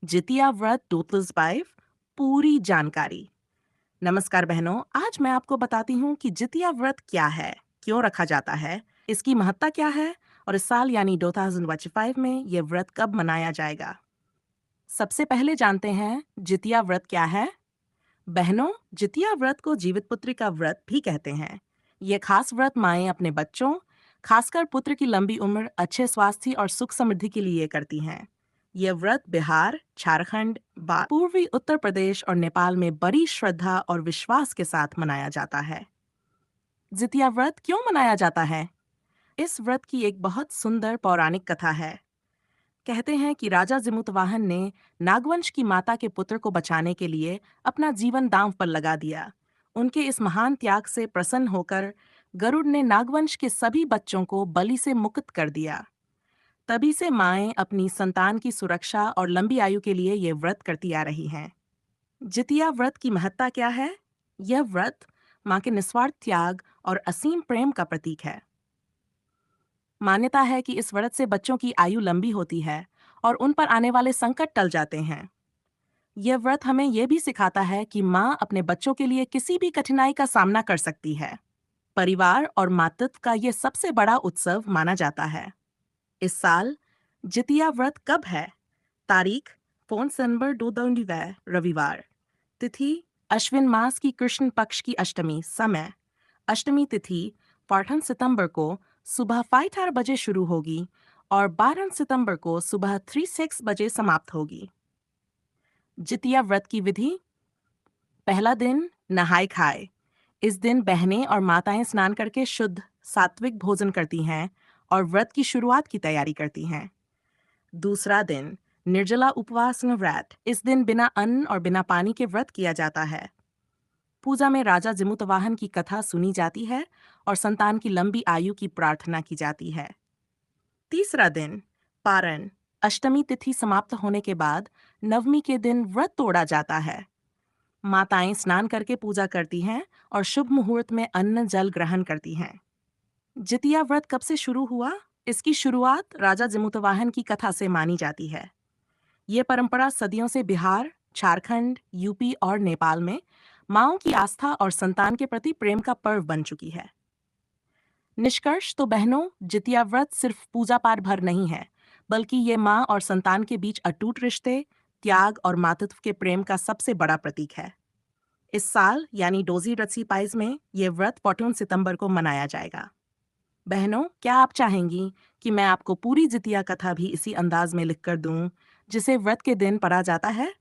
जितिया व्रत 2005 पूरी जानकारी। नमस्कार बहनों, आज मैं आपको बताती हूँ कि जितिया व्रत क्या है, क्यों रखा जाता है, इसकी महत्ता क्या है और इस साल यानी 2025 में ये व्रत कब मनाया जाएगा। सबसे पहले जानते हैं जितिया व्रत क्या है। बहनों, जितिया व्रत को जीवित पुत्री का व्रत भी कहते हैं। ये खास व्रत माएं अपने बच्चों, खासकर पुत्र की लंबी उम्र, अच्छे स्वास्थ्य और सुख समृद्धि के लिए करती हैं। ये व्रत बिहार, झारखंड, पूर्वी उत्तर प्रदेश और नेपाल में बड़ी श्रद्धा और विश्वास के साथ मनाया जाता है। जितिया व्रत क्यों मनाया जाता है? इस व्रत की एक बहुत सुंदर पौराणिक कथा है। कहते हैं कि राजा जिमुतवाहन ने नागवंश की माता के पुत्र को बचाने के लिए अपना जीवन दांव पर लगा दिया। उनके इस महान त्याग से प्रसन्न होकर गरुड़ ने नागवंश के सभी बच्चों को बलि से मुक्त कर दिया। तभी से माएं अपनी संतान की सुरक्षा और लंबी आयु के लिए ये व्रत करती आ रही हैं। जितिया व्रत की महत्ता क्या है? यह व्रत मां के निस्वार्थ त्याग और असीम प्रेम का प्रतीक है। मान्यता है कि इस व्रत से बच्चों की आयु लंबी होती है और उन पर आने वाले संकट टल जाते हैं। यह व्रत हमें यह भी सिखाता है कि माँ अपने बच्चों के लिए किसी भी कठिनाई का सामना कर सकती है। परिवार और मातृत्व का यह सबसे बड़ा उत्सव माना जाता है। इस साल जितिया व्रत कब है? तारीख 4 सितंबर 2022 रविवार। तिथि अश्विन मास की कृष्ण पक्ष की अष्टमी। समय अष्टमी तिथि 14 सितंबर को सुबह 5:08 बजे शुरू होगी और 12 सितंबर को सुबह 3:06 बजे समाप्त होगी। जितिया व्रत की विधि। पहला दिन नहाय खाए। इस दिन बहनें और माताएं स्नान करके शुद्ध सात्विक भोजन करती हैं और व्रत की शुरुआत की तैयारी करती हैं। दूसरा दिन निर्जला उपवास व्रत। इस दिन बिना अन्न और बिना पानी के व्रत किया जाता है। पूजा में राजा जिमुतवाहन की कथा सुनी जाती है और संतान की लंबी आयु की प्रार्थना की जाती है। तीसरा दिन पारण। अष्टमी तिथि समाप्त होने के बाद नवमी के दिन व्रत तोड़ा जाता है। माताएं स्नान करके पूजा करती हैं और शुभ मुहूर्त में अन्न जल ग्रहण करती हैं। जितिया व्रत कब से शुरू हुआ? इसकी शुरुआत राजा जिमुतवाहन की कथा से मानी जाती है। ये परंपरा सदियों से बिहार, झारखंड, यूपी और नेपाल में माँओं की आस्था और संतान के प्रति प्रेम का पर्व बन चुकी है। निष्कर्ष तो बहनों, जितिया व्रत सिर्फ पूजा पाठ भर नहीं है, बल्कि ये माँ और संतान के बीच अटूट रिश्ते, त्याग और मातृत्व के प्रेम का सबसे बड़ा प्रतीक है। इस साल यानी डोजी रत्सी पाइज में ये व्रत 14 सितंबर को मनाया जाएगा। बहनों, क्या आप चाहेंगी कि मैं आपको पूरी जितिया कथा भी इसी अंदाज में लिखकर दूं, जिसे व्रत के दिन पढ़ा जाता है?